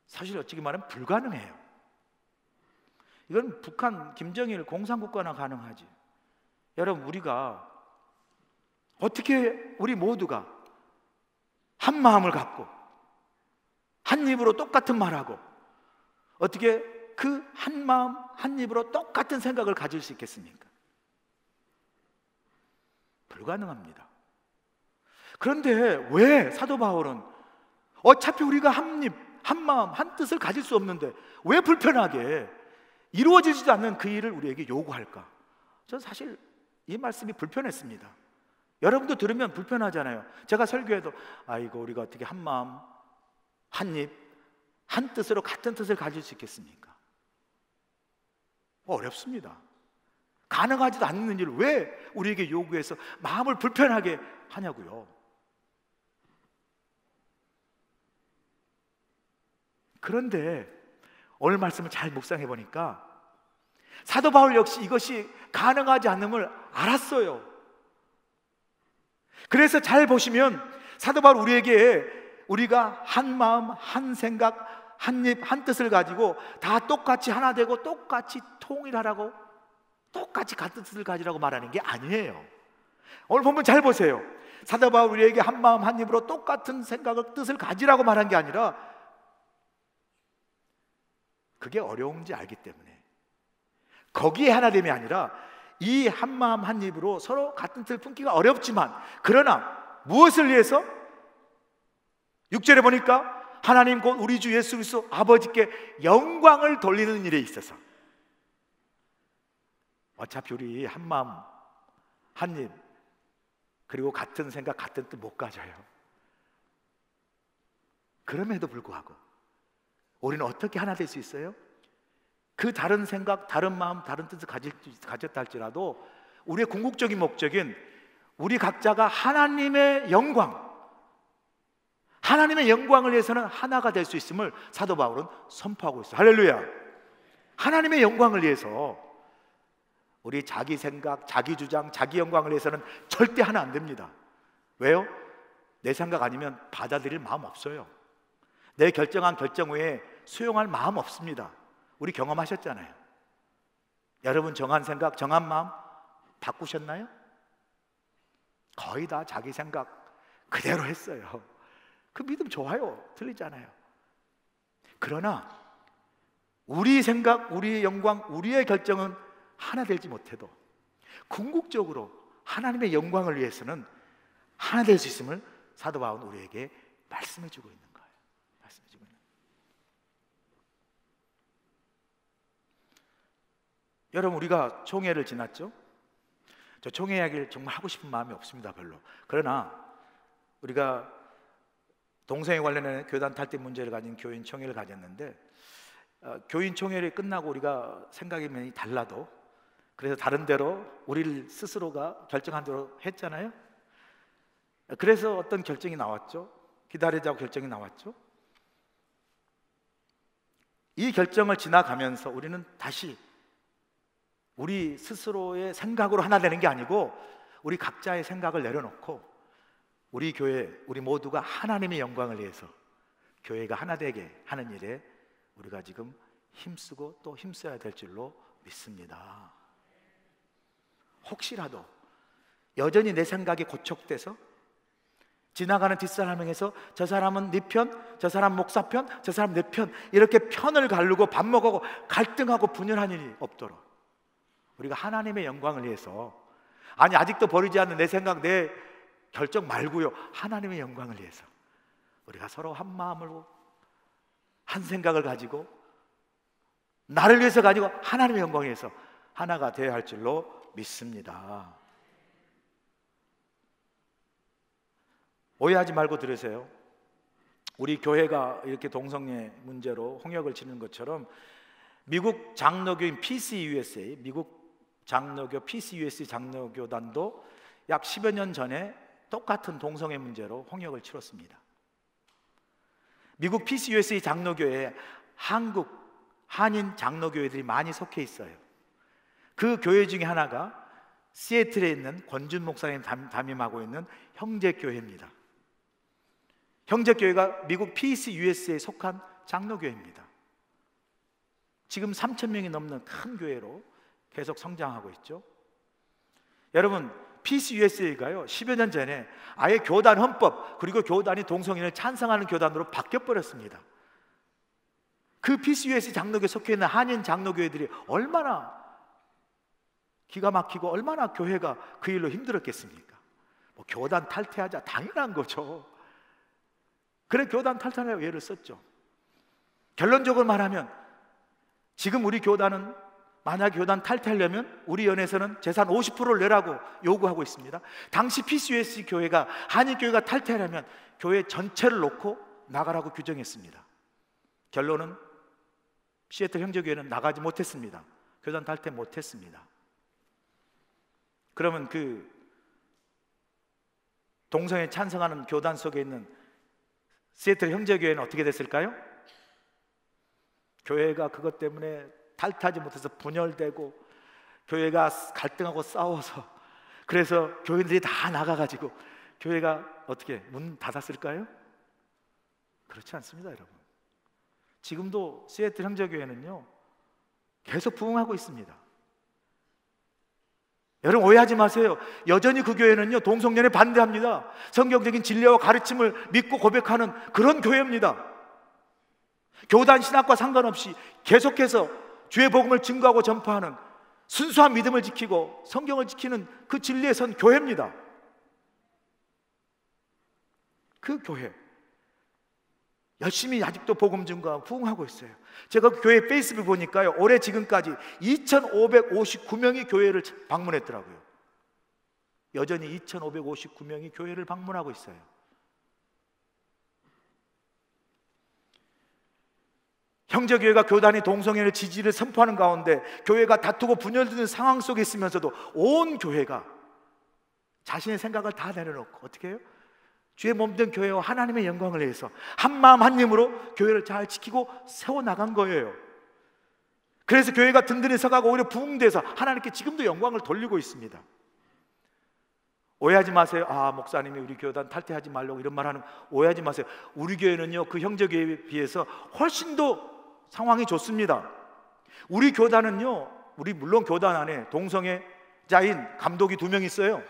사실 어찌 말하면 불가능해요. 이건 북한 김정일 공산국가나 가능하지. 여러분, 우리가 어떻게 우리 모두가 한 마음을 갖고 한 입으로 똑같은 말하고 어떻게 그 한 마음 한 입으로 똑같은 생각을 가질 수 있겠습니까? 불가능합니다. 그런데 왜 사도 바울은 어차피 우리가 한 입, 한 마음, 한 뜻을 가질 수 없는데 왜 불편하게 이루어지지도 않는 그 일을 우리에게 요구할까? 저는 사실 이 말씀이 불편했습니다. 여러분도 들으면 불편하잖아요. 제가 설교해도 아이고 우리가 어떻게 한 마음 한 입 한 뜻으로 같은 뜻을 가질 수 있겠습니까? 어렵습니다. 가능하지도 않는 일을 왜 우리에게 요구해서 마음을 불편하게 하냐고요. 그런데 오늘 말씀을 잘 묵상해 보니까 사도 바울 역시 이것이 가능하지 않음을 알았어요. 그래서 잘 보시면 사도 바울 우리에게 우리가 한 마음, 한 생각, 한 입, 한 뜻을 가지고 다 똑같이 하나 되고 똑같이 통일하라고, 똑같이 같은 뜻을 가지라고 말하는 게 아니에요. 오늘 보면 잘 보세요. 사도 바울 우리에게 한 마음, 한 입으로 똑같은 생각을, 뜻을 가지라고 말한 게 아니라 그게 어려운지 알기 때문에 거기에 하나됨이 아니라 이 한 마음 한 입으로 서로 같은 뜻을 품기가 어렵지만 그러나 무엇을 위해서? 6절에 보니까 하나님 곧 우리 주 예수 그리스도 아버지께 영광을 돌리는 일에 있어서 어차피 우리 한 마음 한 입 그리고 같은 생각 같은 뜻 못 가져요. 그럼에도 불구하고 우리는 어떻게 하나 될 수 있어요? 그 다른 생각, 다른 마음, 다른 뜻을 가졌다 할지라도 우리의 궁극적인 목적인 우리 각자가 하나님의 영광, 하나님의 영광을 위해서는 하나가 될 수 있음을 사도 바울은 선포하고 있어요. 할렐루야. 하나님의 영광을 위해서 우리 자기 생각, 자기 주장, 자기 영광을 위해서는 절대 하나 안 됩니다. 왜요? 내 생각 아니면 받아들일 마음 없어요. 내 결정한 결정 외에 수용할 마음 없습니다. 우리 경험하셨잖아요. 여러분 정한 생각, 정한 마음 바꾸셨나요? 거의 다 자기 생각 그대로 했어요. 그 믿음 좋아요. 틀리잖아요. 그러나 우리 생각, 우리의 영광, 우리의 결정은 하나 되지 못해도 궁극적으로 하나님의 영광을 위해서는 하나 될 수 있음을 사도 바울은 우리에게 말씀해 주고 있는 거예요. 말씀해 주고 있는. 여러분 우리가 총회를 지났죠? 저 총회 이야기를 정말 하고 싶은 마음이 없습니다. 별로. 그러나 우리가 동성애 관련된 교단 탈퇴 문제를 가진 교인 총회를 가졌는데 교인 총회를 끝나고 우리가 생각이 많이 달라도 그래서 다른 대로 우리 스스로가 결정한 대로 했잖아요. 그래서 어떤 결정이 나왔죠. 기다리자고 결정이 나왔죠. 이 결정을 지나가면서 우리는 다시 우리 스스로의 생각으로 하나 되는 게 아니고 우리 각자의 생각을 내려놓고 우리 교회, 우리 모두가 하나님의 영광을 위해서 교회가 하나 되게 하는 일에 우리가 지금 힘쓰고 또 힘써야 될 줄로 믿습니다. 혹시라도 여전히 내 생각이 고척돼서 지나가는 뒷사람에게서 저 사람은 네 편, 저 사람 목사 편, 저 사람 내 편 이렇게 편을 가르고 밥 먹고 갈등하고 분열한 일이 없도록 우리가 하나님의 영광을 위해서 아니 아직도 버리지 않는 내 생각, 내 결정 말고요 하나님의 영광을 위해서 우리가 서로 한 마음으로 한 생각을 가지고 나를 위해서 가지고 하나님의 영광을 위해서 하나가 되어야 할 줄로 믿습니다. 오해하지 말고 들으세요. 우리 교회가 이렇게 동성애 문제로 홍역을 치는 것처럼 미국 장로교인 PCUSA, 미국 장로교 PCUSA 장로교단도 약 10여 년 전에 똑같은 동성애 문제로 홍역을 치렀습니다. 미국 PCUSA 장로교회에 한국 한인 장로교회들이 많이 속해 있어요. 그 교회 중에 하나가 시애틀에 있는 권준 목사님 담임하고 있는 형제교회입니다. 형제교회가 미국 PCUSA에 속한 장로교회입니다. 지금 3,000명이 넘는 큰 교회로 계속 성장하고 있죠. 여러분 PCUSA가요 10여 년 전에 아예 교단 헌법 그리고 교단이 동성애를 찬성하는 교단으로 바뀌어버렸습니다. 그 PCUSA 장로교에 속해 있는 한인 장로교회들이 얼마나 기가 막히고 얼마나 교회가 그 일로 힘들었겠습니까? 뭐 교단 탈퇴하자 당연한 거죠. 그래 교단 탈퇴하려고 예를 썼죠. 결론적으로 말하면 지금 우리 교단은 만약 교단 탈퇴하려면 우리 연에서는 재산 50%를 내라고 요구하고 있습니다. 당시 PCUS 교회가 한인교회가 탈퇴하려면 교회 전체를 놓고 나가라고 규정했습니다. 결론은 시애틀 형제교회는 나가지 못했습니다. 교단 탈퇴 못했습니다. 그러면 그 동성애 찬성하는 교단 속에 있는 시애틀 형제교회는 어떻게 됐을까요? 교회가 그것 때문에 탈퇴하지 못해서 분열되고 교회가 갈등하고 싸워서 그래서 교인들이 다 나가가지고 교회가 어떻게 문 닫았을까요? 그렇지 않습니다, 여러분. 지금도 시애틀 형제교회는요 계속 부흥하고 있습니다. 여러분 오해하지 마세요. 여전히 그 교회는요 동성연애 반대합니다. 성경적인 진리와 가르침을 믿고 고백하는 그런 교회입니다. 교단 신학과 상관없이 계속해서 주의 복음을 증거하고 전파하는 순수한 믿음을 지키고 성경을 지키는 그 진리에 선 교회입니다. 그 교회 열심히 아직도 복음 증거하고 부흥하고 있어요. 제가 그 교회 페이스북 보니까요 올해 지금까지 2,559명이 교회를 방문했더라고요. 여전히 2,559명이 교회를 방문하고 있어요. 형제교회가 교단이 동성애의 지지를 선포하는 가운데 교회가 다투고 분열되는 상황 속에 있으면서도 온 교회가 자신의 생각을 다 내려놓고 어떻게 해요? 주의 몸된 교회와 하나님의 영광을 위해서 한마음 한님으로 교회를 잘 지키고 세워나간 거예요. 그래서 교회가 든든히 서가고 오히려 부흥돼서 하나님께 지금도 영광을 돌리고 있습니다. 오해하지 마세요. 아, 목사님이 우리 교단 탈퇴하지 말라고 이런 말 하는 오해하지 마세요. 우리 교회는요 그 형제교회에 비해서 훨씬 더 상황이 좋습니다. 우리 교단은요 우리 물론 교단 안에 동성애자인 감독이 2명 있어요.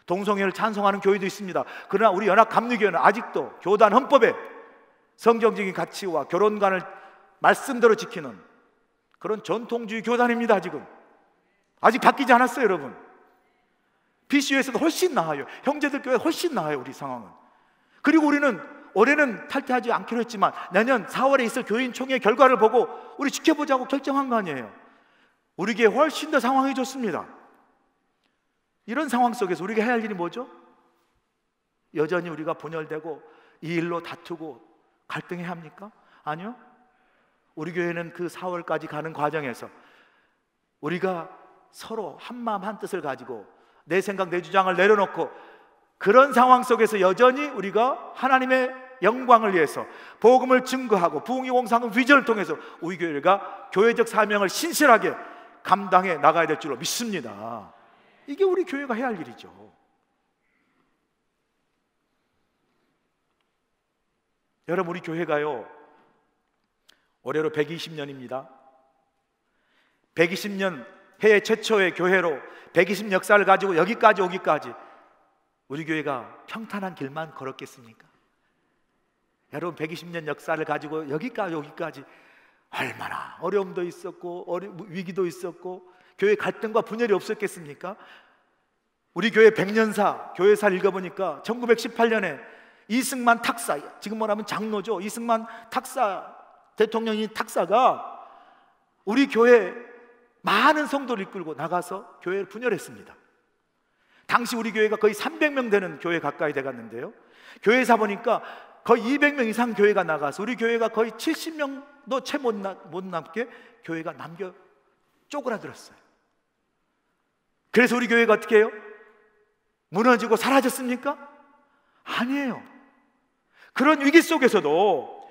동성애를 찬성하는 교회도 있습니다. 그러나 우리 연합감리교회는 아직도 교단 헌법에 성경적인 가치와 결혼관을 말씀대로 지키는 그런 전통주의 교단입니다. 아직 바뀌지 않았어요, 여러분. PCU에서도 훨씬 나아요. 형제들 교회 훨씬 나아요, 우리 상황은. 그리고 우리는 올해는 탈퇴하지 않기로 했지만 내년 4월에 있을 교인 총회 결과를 보고 우리 지켜보자고 결정한 거 아니에요. 우리 교회 훨씬 더 상황이 좋습니다. 이런 상황 속에서 우리가 해야 할 일이 뭐죠? 여전히 우리가 분열되고 이 일로 다투고 갈등해야 합니까? 아니요. 우리 교회는 그 4월까지 가는 과정에서 우리가 서로 한마음 한뜻을 가지고 내 생각 내 주장을 내려놓고 그런 상황 속에서 여전히 우리가 하나님의 영광을 위해서 복음을 증거하고 부흥의 공상은 비전을 통해서 우리 교회가 교회적 사명을 신실하게 감당해 나가야 될 줄로 믿습니다. 이게 우리 교회가 해야 할 일이죠. 여러분 우리 교회가요 올해로 120년입니다 120년 해외 최초의 교회로 120 역사를 가지고 여기까지 오기까지 우리 교회가 평탄한 길만 걸었겠습니까? 여러분 120년 역사를 가지고 여기까지 오기까지 얼마나 어려움도 있었고 위기도 있었고 교회 갈등과 분열이 없었겠습니까? 우리 교회 100년사 교회사를 읽어보니까 1918년에 이승만 탁사, 지금 뭐라면 장로죠. 이승만 탁사 대통령인 탁사가 우리 교회 많은 성도를 이끌고 나가서 교회를 분열했습니다. 당시 우리 교회가 거의 300명 되는 교회 가까이 돼갔는데요 교회사 보니까 거의 200명 이상 교회가 나가서 우리 교회가 거의 70명도 채 못 남게 교회가 남겨 쪼그라들었어요. 그래서 우리 교회가 어떻게 해요? 무너지고 사라졌습니까? 아니에요. 그런 위기 속에서도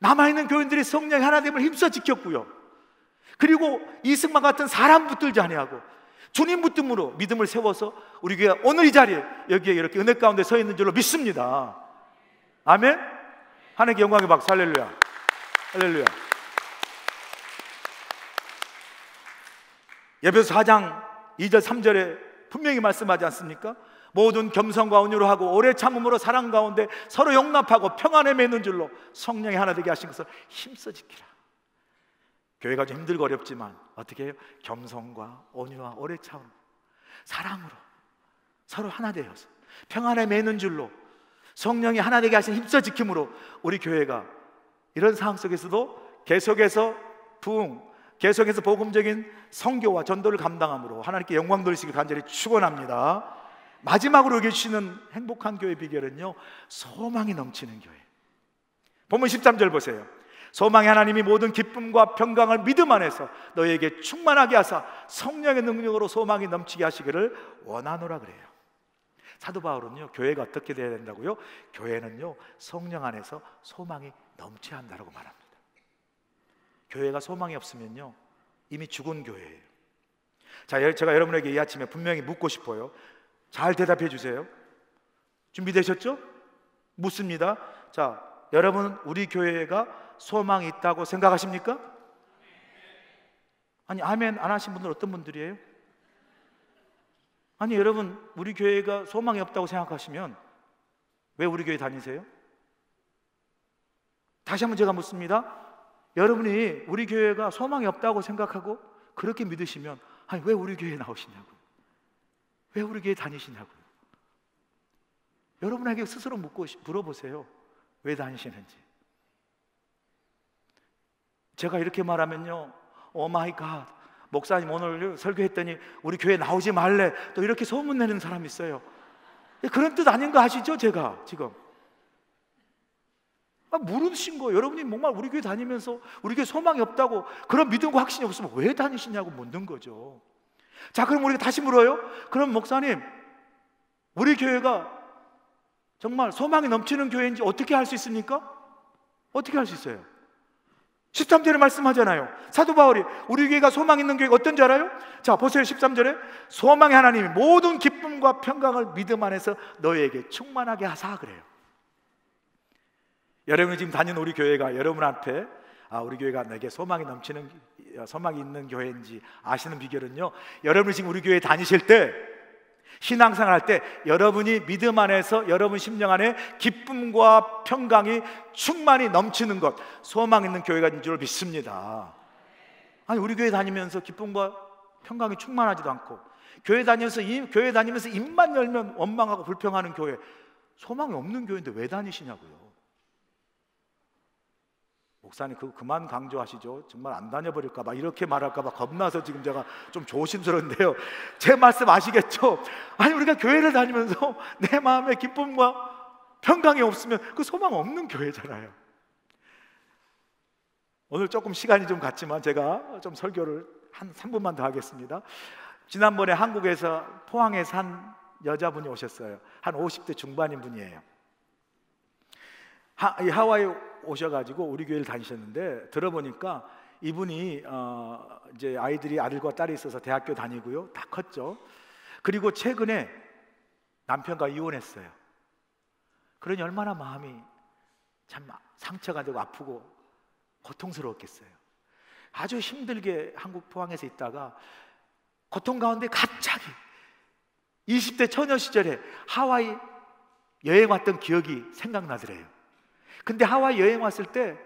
남아있는 교인들이 성령의 하나됨을 힘써 지켰고요 그리고 이승만 같은 사람 붙들지 아니하고 주님 붙듦으로 믿음을 세워서 우리 교회가 오늘 이 자리에 여기에 이렇게 은혜 가운데 서 있는 줄로 믿습니다. 아멘. 하나님께 영광의 박수. 할렐루야. 할렐루야. 에베소 4장 2절 3절에 분명히 말씀하지 않습니까? 모든 겸손과 온유로 하고 오래 참음으로 사랑 가운데 서로 용납하고 평안에 맺는 줄로 성령이 하나 되게 하신 것을 힘써 지키라. 교회가 좀 힘들고 어렵지만 어떻게 해요? 겸손과 온유와 오래 참음 사랑으로 서로 하나 되어서 평안에 맺는 줄로 성령이 하나 되게 하신 힘써 지킴으로 우리 교회가 이런 상황 속에서도 계속해서 부흥 계속해서 복음적인 선교와 전도를 감당함으로 하나님께 영광 돌리시길 간절히 축원합니다. 마지막으로 여기 주시는 행복한 교회 비결은요, 소망이 넘치는 교회. 본문 13절 보세요. 소망의 하나님이 모든 기쁨과 평강을 믿음 안에서 너희에게 충만하게 하사 성령의 능력으로 소망이 넘치게 하시기를 원하노라 그래요. 사도 바울은요, 교회가 어떻게 돼야 된다고요? 교회는요, 성령 안에서 소망이 넘쳐야 한다고 말합니다. 교회가 소망이 없으면요, 이미 죽은 교회예요. 자, 제가 여러분에게 이 아침에 분명히 묻고 싶어요. 잘 대답해 주세요. 준비되셨죠? 묻습니다. 자, 여러분, 우리 교회가 소망이 있다고 생각하십니까? 아니, 아멘 안 하신 분들 어떤 분들이에요? 아니, 여러분, 우리 교회가 소망이 없다고 생각하시면 왜 우리 교회 다니세요? 다시 한번 제가 묻습니다. 여러분이 우리 교회가 소망이 없다고 생각하고 그렇게 믿으시면 아니, 왜 우리 교회에 나오시냐고요? 왜 우리 교회에 다니시냐고요? 여러분에게 스스로 물어보세요. 왜 다니시는지. 제가 이렇게 말하면요, 오 마이 갓, 목사님 오늘 설교했더니 우리 교회 나오지 말래, 또 이렇게 소문내는 사람이 있어요. 그런 뜻 아닌 거 아시죠? 제가 지금 물으신 거예요. 여러분이 정말 우리 교회 다니면서 우리 교회 소망이 없다고, 그런 믿음과 확신이 없으면 왜 다니시냐고 묻는 거죠. 자, 그럼 우리가 다시 물어요. 그럼 목사님, 우리 교회가 정말 소망이 넘치는 교회인지 어떻게 알 수 있습니까? 어떻게 알 수 있어요? 13절에 말씀하잖아요. 사도 바울이 우리 교회가 소망 있는 교회가 어떤 줄 알아요? 자, 보세요. 13절에 소망의 하나님이 모든 기쁨과 평강을 믿음 안에서 너희에게 충만하게 하사 그래요. 여러분이 지금 다니는 우리 교회가 여러분 앞에 우리 교회가 내게 소망이 있는 교회인지 아시는 비결은요, 여러분이 지금 우리 교회에 다니실 때, 신앙생활 할 때 여러분이 믿음 안에서 여러분 심령 안에 기쁨과 평강이 충만히 넘치는 것, 소망 있는 교회가 줄 믿습니다. 아니, 우리 교회 다니면서 기쁨과 평강이 충만하지도 않고, 교회 다니면서 입만 열면 원망하고 불평하는 교회, 소망이 없는 교회인데 왜 다니시냐고요. 목사님 그거 그만 강조하시죠. 정말 안 다녀버릴까 봐, 이렇게 말할까 봐 겁나서 지금 제가 좀 조심스러운데요, 제 말씀 아시겠죠? 아니, 우리가 교회를 다니면서 내 마음에 기쁨과 평강이 없으면 그 소망 없는 교회잖아요. 오늘 조금 시간이 좀 갔지만 제가 좀 설교를 한 3분만 더 하겠습니다. 지난번에 한국에서 포항에서 한 여자분이 오셨어요. 한 50대 중반인 분이에요. 하와이 오셔가지고 우리 교회를 다니셨는데, 들어보니까 이분이 이제 아들과 딸이 있어서 대학교 다니고요, 다 컸죠. 그리고 최근에 남편과 이혼했어요. 그러니 얼마나 마음이 참 상처가 되고 아프고 고통스러웠겠어요. 아주 힘들게 한국 포항에서 있다가 고통 가운데 갑자기 20대 처녀 시절에 하와이 여행 왔던 기억이 생각나더래요. 근데 하와이 여행 왔을 때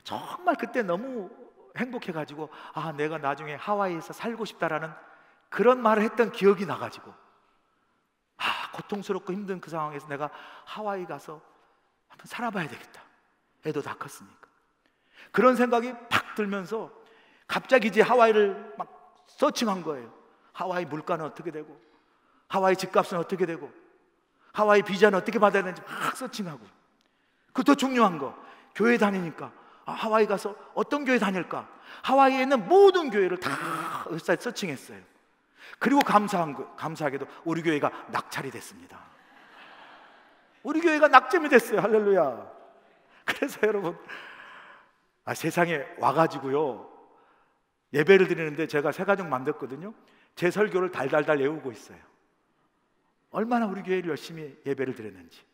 정말 그때 너무 행복해가지고 내가 나중에 하와이에서 살고 싶다라는 그런 말을 했던 기억이 나가지고, 고통스럽고 힘든 그 상황에서 내가 하와이 가서 한번 살아봐야 되겠다. 애도 다 컸으니까. 그런 생각이 팍 들면서 갑자기 이제 하와이를 막 서칭한 거예요. 하와이 물가는 어떻게 되고, 하와이 집값은 어떻게 되고, 하와이 비자는 어떻게 받아야 되는지 막 서칭하고, 그 더 중요한 거, 교회 다니니까 하와이 가서 어떤 교회 다닐까, 하와이에 있는 모든 교회를 다 서칭했어요. 그리고 감사하게도 우리 교회가 낙찰이 됐습니다. 우리 교회가 낙점이 됐어요. 할렐루야. 그래서 여러분, 세상에 와가지고요, 예배를 드리는데 제가 새 가정 만들었거든요. 제 설교를 달달달 외우고 있어요. 얼마나 우리 교회를 열심히 예배를 드렸는지.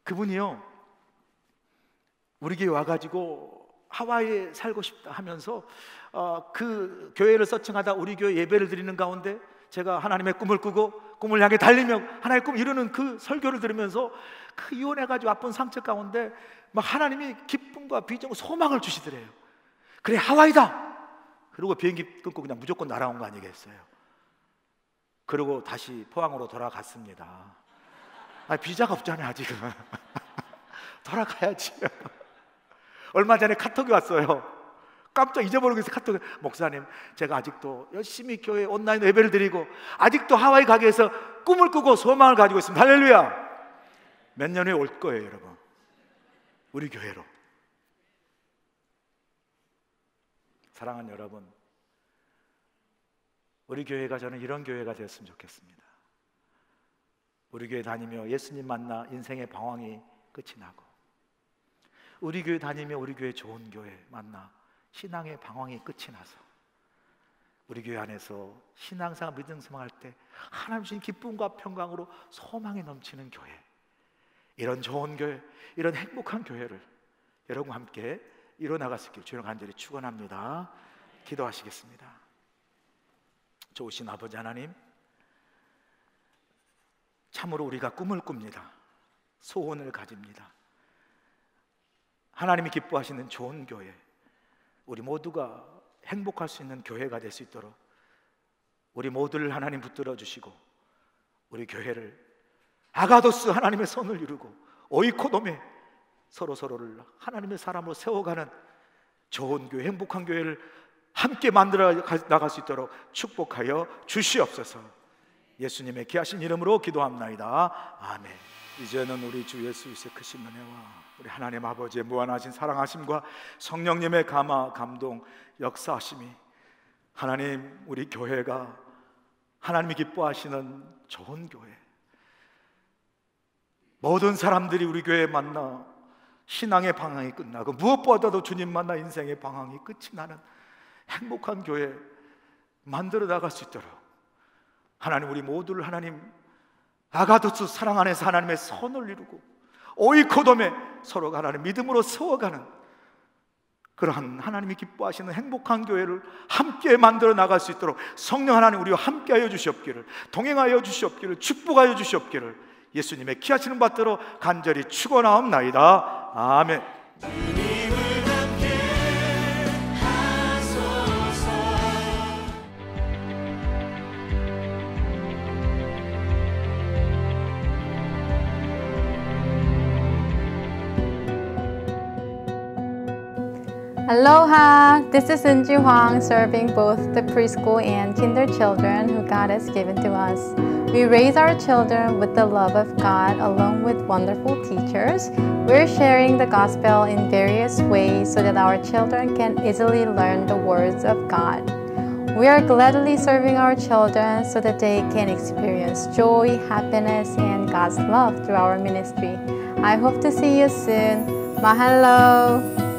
그분이요, 우리 교회 와가지고 하와이에 살고 싶다 하면서 그 교회를 서칭하다 우리 교회 예배를 드리는 가운데 제가 하나님의 꿈을 꾸고 꿈을 향해 달리며 하나님의 꿈을 이루는 그 설교를 들으면서 그 이혼해가지고 아픈 상처 가운데 막 하나님이 기쁨과 비전, 소망을 주시더래요. 그래, 하와이다. 그리고 비행기 끊고 그냥 무조건 날아온 거 아니겠어요? 그리고 다시 포항으로 돌아갔습니다. 비자가 없잖아요 지금. 돌아가야지. 얼마 전에 카톡이 왔어요. 깜짝 잊어버리고 있어. 카톡에 목사님, 제가 아직도 열심히 교회 온라인 예배를 드리고 아직도 하와이 가기 위해서 꿈을 꾸고 소망을 가지고 있습니다. 할렐루야. 몇 년 후에 올 거예요, 여러분. 우리 교회로. 사랑하는 여러분, 우리 교회가 저는 이런 교회가 되었으면 좋겠습니다. 우리 교회 다니며 예수님 만나 인생의 방황이 끝이 나고, 우리 교회 다니며 우리 교회 좋은 교회 만나 신앙의 방황이 끝이 나서 우리 교회 안에서 신앙생활 믿음생활 할 때 하나님 주신 기쁨과 평강으로 소망이 넘치는 교회, 이런 좋은 교회, 이런 행복한 교회를 여러분과 함께 이뤄나갈 수 있기를 주님 간절히 축원합니다. 기도하시겠습니다. 좋으신 아버지 하나님, 참으로 우리가 꿈을 꿉니다. 소원을 가집니다. 하나님이 기뻐하시는 좋은 교회, 우리 모두가 행복할 수 있는 교회가 될 수 있도록 우리 모두를 하나님 붙들어 주시고, 우리 교회를 아가도스 하나님의 선을 이루고 오이코돔에 서로서로를 하나님의 사람으로 세워가는 좋은 교회, 행복한 교회를 함께 만들어 나갈 수 있도록 축복하여 주시옵소서. 예수님의 귀하신 이름으로 기도합나이다. 아멘. 이제는 우리 주 예수 그리스도의 크신 은혜와 우리 하나님 아버지의 무한하신 사랑하심과 성령님의 감화, 감동, 역사하심이 하나님, 우리 교회가 하나님이 기뻐하시는 좋은 교회, 모든 사람들이 우리 교회에 만나 신앙의 방황이 끝나고 무엇보다도 주님 만나 인생의 방황이 끝이 나는 행복한 교회 만들어 나갈 수 있도록 하나님, 우리 모두를 하나님 아가도스 사랑 안에서 하나님의 선을 이루고 오이코돔에 서로가 하나님 믿음으로 세워가는 그러한 하나님이 기뻐하시는 행복한 교회를 함께 만들어 나갈 수 있도록 성령 하나님 우리와 함께하여 주시옵기를, 동행하여 주시옵기를, 축복하여 주시옵기를 예수님의 귀하시는 받들어 간절히 축원하옵나이다. 아멘. Aloha! This is Eunji Hwang, serving both the preschool and kinder children who God has given to us. We raise our children with the love of God along with wonderful teachers. We're sharing the gospel in various ways so that our children can easily learn the words of God. We are gladly serving our children so that they can experience joy, happiness, and God's love through our ministry. I hope to see you soon. Mahalo!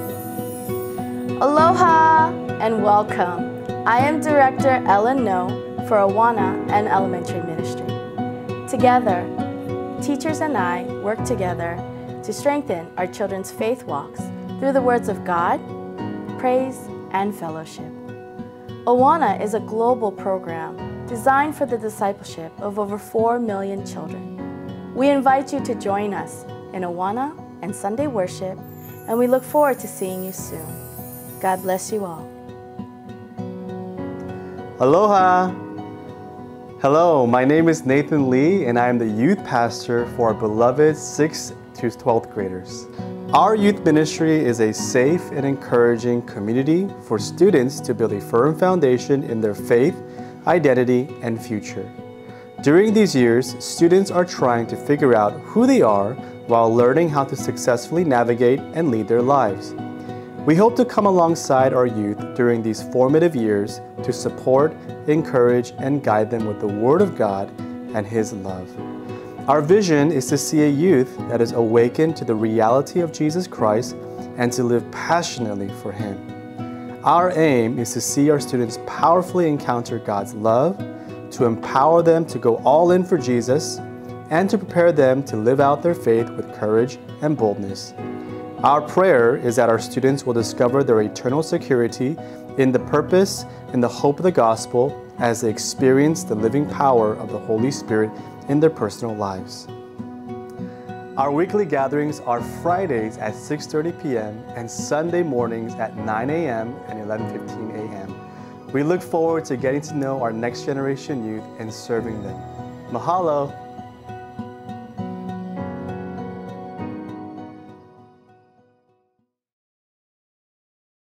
Aloha and welcome. I am Director Ellen No for Awana and Elementary Ministry. Together, teachers and I work together to strengthen our children's faith walks through the words of God, praise, and fellowship. Awana is a global program designed for the discipleship of over 4 million children. We invite you to join us in Awana and Sunday worship, and we look forward to seeing you soon. God bless you all. Aloha! Hello, my name is Nathan Lee and I am the youth pastor for our beloved 6th to 12th graders. Our youth ministry is a safe and encouraging community for students to build a firm foundation in their faith, identity, and future. During these years, students are trying to figure out who they are while learning how to successfully navigate and lead their lives. We hope to come alongside our youth during these formative years to support, encourage, and guide them with the Word of God and His love. Our vision is to see a youth that is awakened to the reality of Jesus Christ and to live passionately for Him. Our aim is to see our students powerfully encounter God's love, to empower them to go all in for Jesus, and to prepare them to live out their faith with courage and boldness. Our prayer is that our students will discover their eternal security in the purpose and the hope of the gospel as they experience the living power of the Holy Spirit in their personal lives. Our weekly gatherings are Fridays at 6:30 p.m. and Sunday mornings at 9 a.m. and 11:15 a.m. We look forward to getting to know our next generation youth and serving them. Mahalo!